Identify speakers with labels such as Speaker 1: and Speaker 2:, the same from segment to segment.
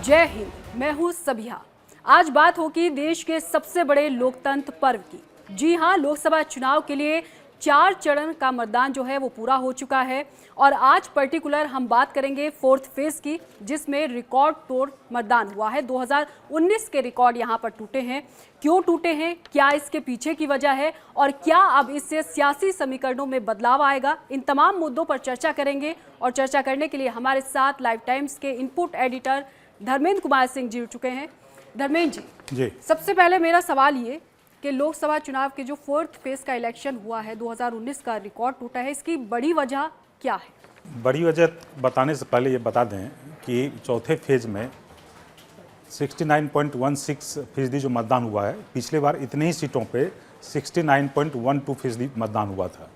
Speaker 1: जय हिंद, मैं हूं सबिहा। आज बात होगी देश के सबसे बड़े लोकतंत्र पर्व की। जी हां, लोकसभा चुनाव के लिए 4 चरण का मतदान जो है वो पूरा हो चुका है और आज पर्टिकुलर हम बात करेंगे 4th फेज की, जिसमें रिकॉर्ड तोड़ मतदान हुआ है। 2019 के रिकॉर्ड यहां पर टूटे हैं। क्यों टूटे हैं, क्या इसके पीछे की वजह है और क्या अब इससे सियासी समीकरणों में बदलाव आएगा, इन तमाम मुद्दों पर चर्चा करेंगे। और चर्चा करने के लिए हमारे साथ लाइव टाइम्स के इनपुट एडिटर धर्मेंद्र कुमार सिंह जुड़ चुके हैं। धर्मेंद्र जी, सबसे पहले मेरा सवाल ये कि लोकसभा चुनाव के जो 4th फेज का इलेक्शन हुआ है, 2019 का रिकॉर्ड टूटा है, इसकी बड़ी वजह क्या है?
Speaker 2: बड़ी वजह बताने से पहले ये बता दें कि चौथे फेज में 69.16% जो मतदान हुआ है, पिछले बार इतने ही सीटों पे 69.12% मतदान हुआ था,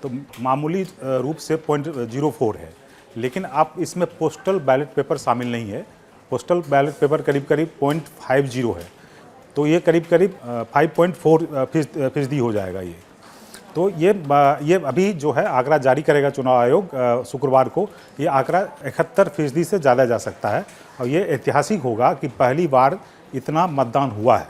Speaker 2: तो मामूली रूप से 0.04 है। लेकिन आप इसमें पोस्टल बैलेट पेपर शामिल नहीं है। पोस्टल बैलेट पेपर करीब करीब 0.50 है, तो ये करीब करीब 5.4% हो जाएगा ये। तो ये अभी जो है आंकड़ा जारी करेगा चुनाव आयोग शुक्रवार को। ये आंकड़ा 71% से ज़्यादा जा सकता है और ये ऐतिहासिक होगा कि पहली बार इतना मतदान हुआ है।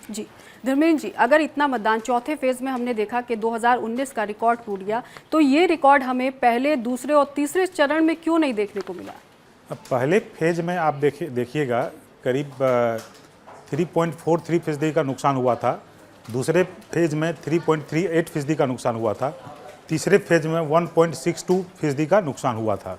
Speaker 1: जी धर्मेंद्र जी, अगर इतना मतदान चौथे फेज में हमने देखा कि 2019 का रिकॉर्ड टूट गया, तो ये रिकॉर्ड हमें पहले, दूसरे और तीसरे चरण में क्यों नहीं देखने को मिला?
Speaker 2: अब पहले फेज में आप देखिएगा करीब 3.43% का नुकसान हुआ था। दूसरे फेज में 3.38% का नुकसान हुआ था। तीसरे फेज में 1.62% का नुकसान हुआ था।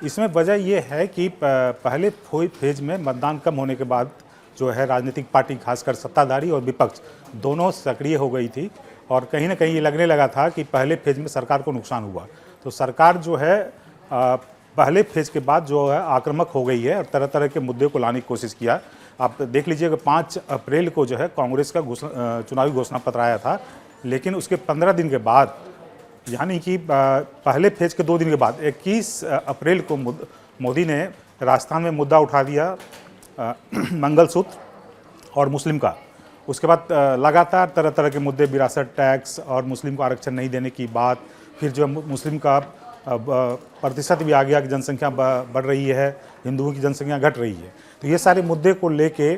Speaker 2: इसमें वजह यह है कि पहले फेज में मतदान कम होने के बाद जो है राजनीतिक पार्टी, खासकर सत्ताधारी और विपक्ष, दोनों सक्रिय हो गई थी और कहीं ना कहीं ये लगने लगा था कि पहले फेज में सरकार को नुकसान हुआ। तो सरकार जो है पहले फेज के बाद जो है आक्रामक हो गई है और तरह तरह के मुद्दे को लाने की कोशिश किया। आप देख लीजिए कि 5 अप्रैल को जो है कांग्रेस का चुनावी घोषणा पत्र आया था, लेकिन उसके 15 दिन के बाद, यानी कि पहले फेज के 2 दिन के बाद 21 अप्रैल को मोदी ने राजस्थान में मुद्दा उठा दिया मंगलसूत्र और मुस्लिम का। उसके बाद लगातार तरह तरह के मुद्दे, विरासत टैक्स और मुस्लिम को आरक्षण नहीं देने की बात, फिर जो मुस्लिम का प्रतिशत भी आ गया कि जनसंख्या बढ़ रही है, हिंदुओं की जनसंख्या घट रही है। तो ये सारे मुद्दे को लेके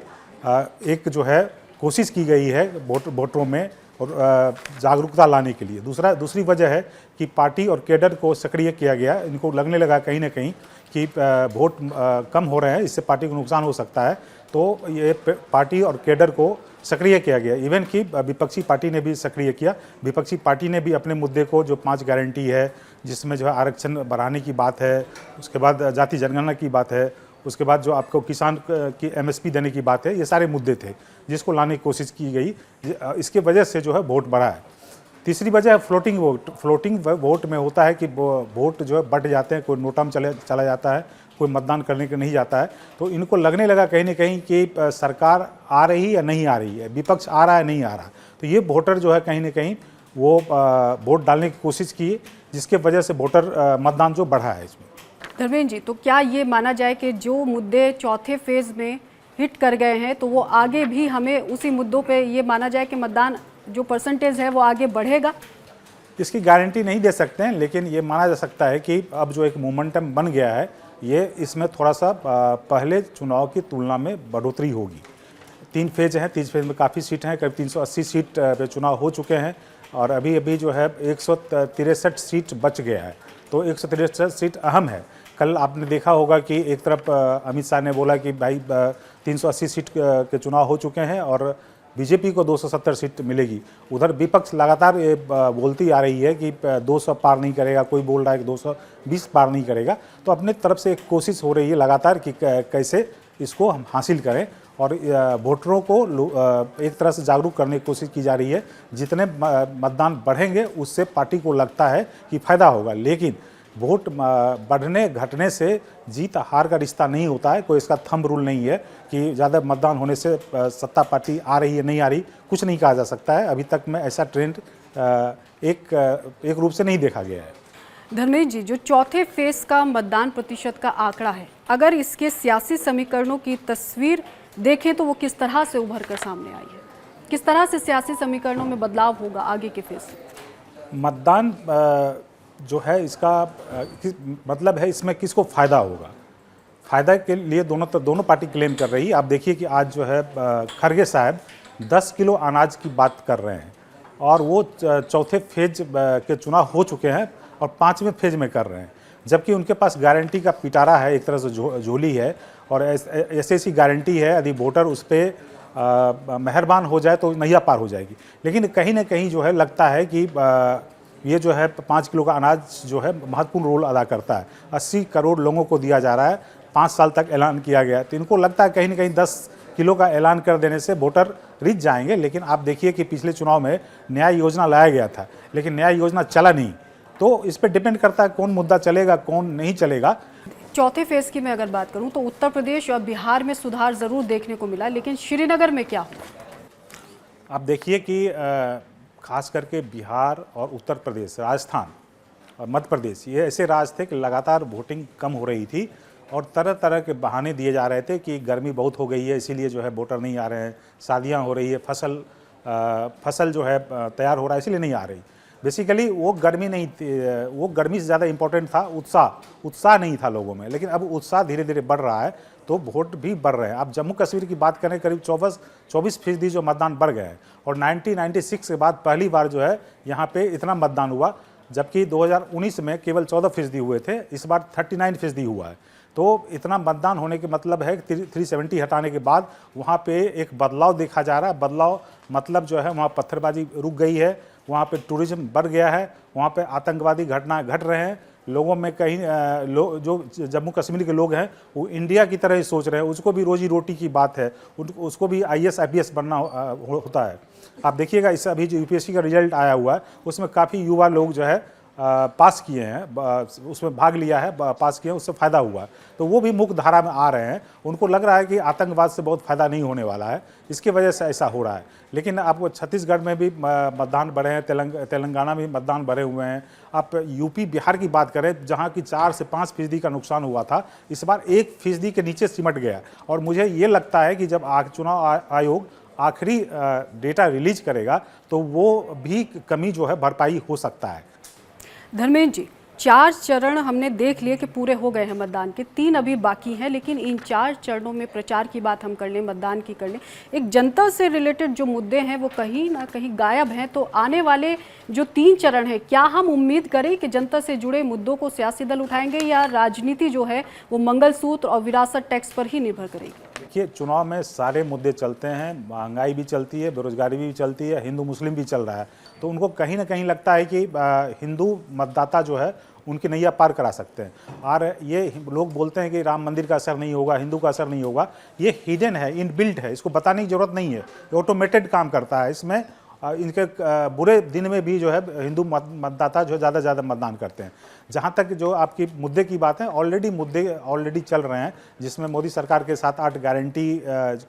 Speaker 2: एक जो है कोशिश की गई है वोटरों में और जागरूकता लाने के लिए। दूसरी वजह है कि पार्टी और कैडर को सक्रिय किया गया। इनको लगने लगा कहीं ना कहीं कि वोट कम हो रहे हैं, इससे पार्टी को नुकसान हो सकता है, तो ये पार्टी और कैडर को सक्रिय किया गया। इवन कि विपक्षी पार्टी ने भी सक्रिय किया। विपक्षी पार्टी ने भी अपने मुद्दे को, जो 5 गारंटी है, जिसमें जो है आरक्षण बढ़ाने की बात है, उसके बाद जाति जनगणना की बात है, उसके बाद जो आपको किसान की MSP देने की बात है, ये सारे मुद्दे थे जिसको लाने की कोशिश की गई। इसके वजह से जो है वोट बढ़ा है। तीसरी वजह है फ्लोटिंग वोट। फ्लोटिंग वोट में होता है कि वोट जो है बढ़ जाते हैं, कोई नोटा में चला जाता है, कोई मतदान करने के नहीं जाता है। तो इनको लगने लगा कहीं ना कहीं कि सरकार आ रही या नहीं आ रही है, विपक्ष आ रहा है नहीं आ रहा। तो ये वोटर जो है कहीं ना कहीं वो वोट डालने की कोशिश की, जिसके वजह से वोटर मतदान जो बढ़ा है इसमें।
Speaker 1: धर्मेंद्र जी, तो क्या ये माना जाए कि जो मुद्दे चौथे फेज में हिट कर गए हैं, तो वो आगे भी हमें उसी मुद्दों पे ये माना जाए कि मतदान जो परसेंटेज है वो आगे बढ़ेगा?
Speaker 2: इसकी गारंटी नहीं दे सकते हैं, लेकिन ये माना जा सकता है कि अब जो एक मोमेंटम बन गया है, ये इसमें थोड़ा सा पहले चुनाव की तुलना में बढ़ोतरी होगी। 3 फेज हैं, 3 फेज में काफ़ी सीट हैं, करीब 380 सीट पे चुनाव हो चुके हैं और अभी जो है 163 सीट बच गया है। तो 163 सीट अहम है। कल आपने देखा होगा कि एक तरफ अमित शाह ने बोला कि भाई 380 सीट के चुनाव हो चुके हैं और बीजेपी को 270 सीट मिलेगी। उधर विपक्ष लगातार ये बोलती आ रही है कि 200 पार नहीं करेगा, कोई बोल रहा है कि 220 पार नहीं करेगा। तो अपने तरफ से एक कोशिश हो रही है लगातार कि कैसे इसको हम हासिल करें और वोटरों को एक तरह से जागरूक करने की कोशिश की जा रही है। जितने मतदान बढ़ेंगे उससे पार्टी को लगता है कि फ़ायदा होगा, लेकिन वोट बढ़ने घटने से जीत हार का रिश्ता नहीं होता है। कोई इसका थंब रूल नहीं है कि ज़्यादा मतदान होने से सत्ता पार्टी आ रही है नहीं आ रही, कुछ नहीं कहा जा सकता है। अभी तक में ऐसा ट्रेंड एक रूप से नहीं देखा गया है।
Speaker 1: धर्मेंद्र जी, जो चौथे फेज का मतदान प्रतिशत का आंकड़ा है, अगर इसके सियासी समीकरणों की तस्वीर देखें तो वो किस तरह से उभर कर सामने आई है? किस तरह से सियासी समीकरणों में बदलाव होगा आगे के फेज में?
Speaker 2: मतदान जो है इसका मतलब है इसमें किसको फ़ायदा होगा। फ़ायदा के लिए दोनों पार्टी क्लेम कर रही है। आप देखिए कि आज जो है खरगे साहब 10 किलो अनाज की बात कर रहे हैं और वो चौथे फेज के चुनाव हो चुके हैं और 5वें फेज में कर रहे हैं, जबकि उनके पास गारंटी का पिटारा है, एक तरह से झोली है और ऐसी गारंटी है यदि वोटर उस पर मेहरबान हो जाए तो नैया पार हो जाएगी। लेकिन कहीं ना कहीं जो है लगता है कि ये जो है 5 किलो का अनाज जो है महत्वपूर्ण रोल अदा करता है। 80 करोड़ लोगों को दिया जा रहा है, 5 साल तक ऐलान किया गया, तो इनको लगता है कहीं ना कहीं 10 किलो का ऐलान कर देने से वोटर रिझ जाएंगे। लेकिन आप देखिए कि पिछले चुनाव में न्याय योजना लाया गया था, लेकिन न्याय योजना चला नहीं, तो इस पर डिपेंड करता है कौन मुद्दा चलेगा कौन नहीं चलेगा।
Speaker 1: चौथे फेज की मैं अगर बात करूं तो उत्तर प्रदेश और बिहार में सुधार जरूर देखने को मिला, लेकिन श्रीनगर में क्या हुआ?
Speaker 2: आप देखिए कि खास करके बिहार और उत्तर प्रदेश, राजस्थान और मध्य प्रदेश, ये ऐसे राज्य थे कि लगातार वोटिंग कम हो रही थी और तरह तरह के बहाने दिए जा रहे थे कि गर्मी बहुत हो गई है इसीलिए जो है वोटर नहीं आ रहे हैं, शादियां हो रही है, फसल जो है तैयार हो रहा है इसीलिए नहीं आ रही। बेसिकली वो गर्मी नहीं थी, वो गर्मी से ज़्यादा इम्पोर्टेंट था उत्साह नहीं था लोगों में। लेकिन अब उत्साह धीरे धीरे बढ़ रहा है तो वोट भी बढ़ रहे हैं। आप जम्मू कश्मीर की बात करें, करीब 24% जो मतदान बढ़ गए हैं और 1996 के बाद पहली बार जो है यहाँ पे इतना मतदान हुआ, जबकि 2019 में केवल 14% हुए थे, इस बार 39% हुआ है। तो इतना मतदान होने के मतलब है कि 370 हटाने के बाद वहाँ पे एक बदलाव देखा जा रहा है। बदलाव मतलब जो है वहाँ पत्थरबाजी रुक गई है, वहाँ पे टूरिज्म बढ़ गया है, वहाँ पे आतंकवादी घटना घट रहे हैं, लोगों में कहीं जो जम्मू कश्मीर के लोग हैं वो इंडिया की तरह ही सोच रहे हैं, उसको भी रोजी रोटी की बात है, उसको भी IAS IPS बनना होता है। आप देखिएगा इस अभी जो UPSC का रिजल्ट आया हुआ है उसमें काफ़ी युवा लोग जो है पास किए हैं, उसमें भाग लिया है, पास किए हैं, उससे फ़ायदा हुआ है, तो वो भी मुख्य धारा में आ रहे हैं। उनको लग रहा है कि आतंकवाद से बहुत फ़ायदा नहीं होने वाला है, इसकी वजह से ऐसा हो रहा है। लेकिन आपको छत्तीसगढ़ में भी मतदान बढ़े हैं, तेलंगाना में मतदान बढ़े हुए हैं। आप UP बिहार की बात करें जहाँ की 4 से 5% का नुकसान हुआ था, इस बार 1% के नीचे सिमट गया। और मुझे ये लगता है कि जब चुनाव आयोग आखिरी डेटा रिलीज करेगा तो वो भी कमी जो है भरपाई हो सकता है।
Speaker 1: धर्मेंद्र जी, 4 चरण हमने देख लिए कि पूरे हो गए हैं मतदान के, 3 अभी बाकी हैं, लेकिन इन 4 चरणों में प्रचार की बात हम कर लें, मतदान की कर लें, एक जनता से रिलेटेड जो मुद्दे हैं वो कहीं ना कहीं गायब हैं। तो आने वाले जो 3 चरण हैं, क्या हम उम्मीद करें कि जनता से जुड़े मुद्दों को सियासी दल उठाएंगे या राजनीति जो है वो मंगलसूत्र और विरासत टैक्स पर ही निर्भर करेगी?
Speaker 2: देखिए, चुनाव में सारे मुद्दे चलते हैं, महंगाई भी चलती है, बेरोजगारी भी चलती है, हिंदू मुस्लिम भी चल रहा है, तो उनको कहीं ना कहीं लगता है कि हिंदू मतदाता जो है उनकी नैया पार करा सकते हैं। और ये लोग बोलते हैं कि राम मंदिर का असर नहीं होगा, हिंदू का असर नहीं होगा, ये हिडन है, इनबिल्ट है, इसको बताने की जरूरत नहीं है, ये ऑटोमेटेड काम करता है। इसमें इनके बुरे दिन में भी जो है हिंदू मतदाता जो है ज़्यादा से ज़्यादा मतदान करते हैं। जहाँ तक जो आपकी मुद्दे की बात है, मुद्दे ऑलरेडी चल रहे हैं, जिसमें मोदी सरकार के 7-8 गारंटी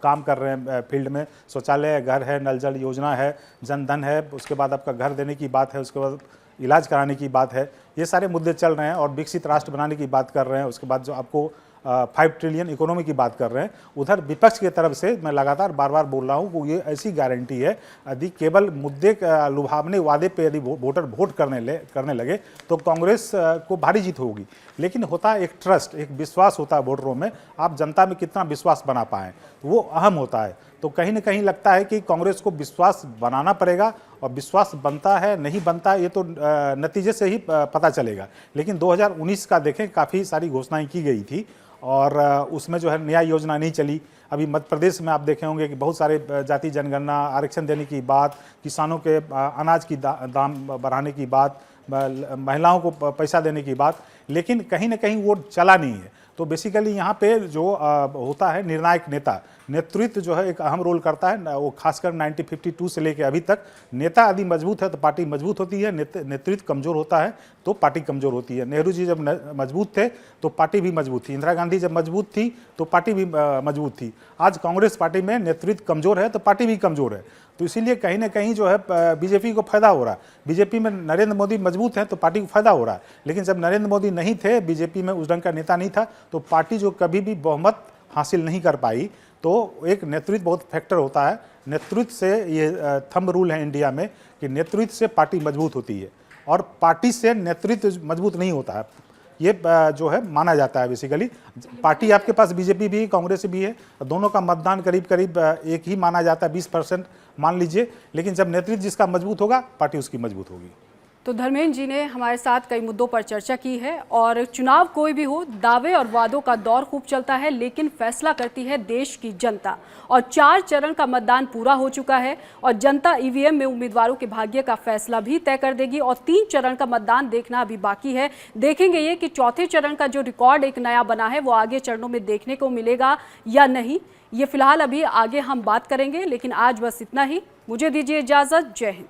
Speaker 2: काम कर रहे हैं फील्ड में। शौचालय, घर है, नल जल योजना है, जनधन है, उसके बाद आपका घर देने की बात है, उसके बाद इलाज कराने की बात है, ये सारे मुद्दे चल रहे हैं। और विकसित राष्ट्र बनाने की बात कर रहे हैं, उसके बाद जो आपको 5 ट्रिलियन इकोनॉमी की बात कर रहे हैं। उधर विपक्ष की तरफ से मैं लगातार बार बोल रहा हूँ कि ये ऐसी गारंटी है, यदि केवल मुद्दे लुभावने वादे पे यदि वोटर वोट करने लगे तो कांग्रेस को भारी जीत होगी। लेकिन होता है एक ट्रस्ट, एक विश्वास होता है वोटरों में, आप जनता में कितना विश्वास बना पाएँ, वो अहम होता है। तो कहीं ना कहीं लगता है कि कांग्रेस को विश्वास बनाना पड़ेगा, और विश्वास बनता है नहीं बनता है ये तो नतीजे से ही पता चलेगा। लेकिन 2019 का देखें, काफ़ी सारी घोषणाएं की गई थी और उसमें जो है न्याय योजना नहीं चली। अभी मध्य प्रदेश में आप देखे होंगे कि बहुत सारे जाति जनगणना, आरक्षण देने की बात, किसानों के अनाज की दाम बढ़ाने की बात, महिलाओं को पैसा देने की बात, लेकिन कहीं ना कहीं वो चला नहीं है। तो बेसिकली यहाँ पे जो होता है निर्णायक नेतृत्व जो है एक अहम रोल करता है। वो खासकर 1952 से लेकर अभी तक नेता यदि मजबूत है तो पार्टी मजबूत होती है, नेतृत्व कमजोर होता है तो पार्टी कमजोर होती है। नेहरू जी जब मजबूत थे तो पार्टी भी मजबूत थी, इंदिरा गांधी जब मजबूत थी तो पार्टी भी मजबूत थी। आज कांग्रेस पार्टी में नेतृत्व कमजोर है तो पार्टी भी कमजोर है। तो इसीलिए कहीं ना कहीं जो है बीजेपी को फायदा हो रहा है। बीजेपी में नरेंद्र मोदी मजबूत है तो पार्टी को फायदा हो रहा है, लेकिन जब नरेंद्र मोदी नहीं थे, बीजेपी में उस ढंग का नेता नहीं था, तो पार्टी जो कभी भी बहुमत हासिल नहीं कर पाई। तो एक नेतृत्व बहुत फैक्टर होता है। नेतृत्व से ये थंब रूल है इंडिया में कि नेतृत्व से पार्टी मजबूत होती है और पार्टी से नेतृत्व मजबूत नहीं होता है। ये जो है माना जाता है। बेसिकली पार्टी आपके पास बीजेपी भी कांग्रेस भी है, दोनों का मतदान करीब करीब एक ही माना जाता है, 20% मान लीजिए, लेकिन जब नेतृत्व जिसका मजबूत होगा पार्टी उसकी मजबूत होगी।
Speaker 1: तो धर्मेंद्र जी ने हमारे साथ कई मुद्दों पर चर्चा की है और चुनाव कोई भी हो, दावे और वादों का दौर खूब चलता है, लेकिन फैसला करती है देश की जनता। और 4 चरण का मतदान पूरा हो चुका है और जनता ईवीएम में उम्मीदवारों के भाग्य का फैसला भी तय कर देगी और 3 चरण का मतदान देखना अभी बाकी है। देखेंगे ये कि चौथे चरण का जो रिकॉर्ड एक नया बना है वो आगे चरणों में देखने को मिलेगा या नहीं, ये फिलहाल अभी आगे हम बात करेंगे। लेकिन आज बस इतना ही, मुझे दीजिए इजाजत। जय हिंद।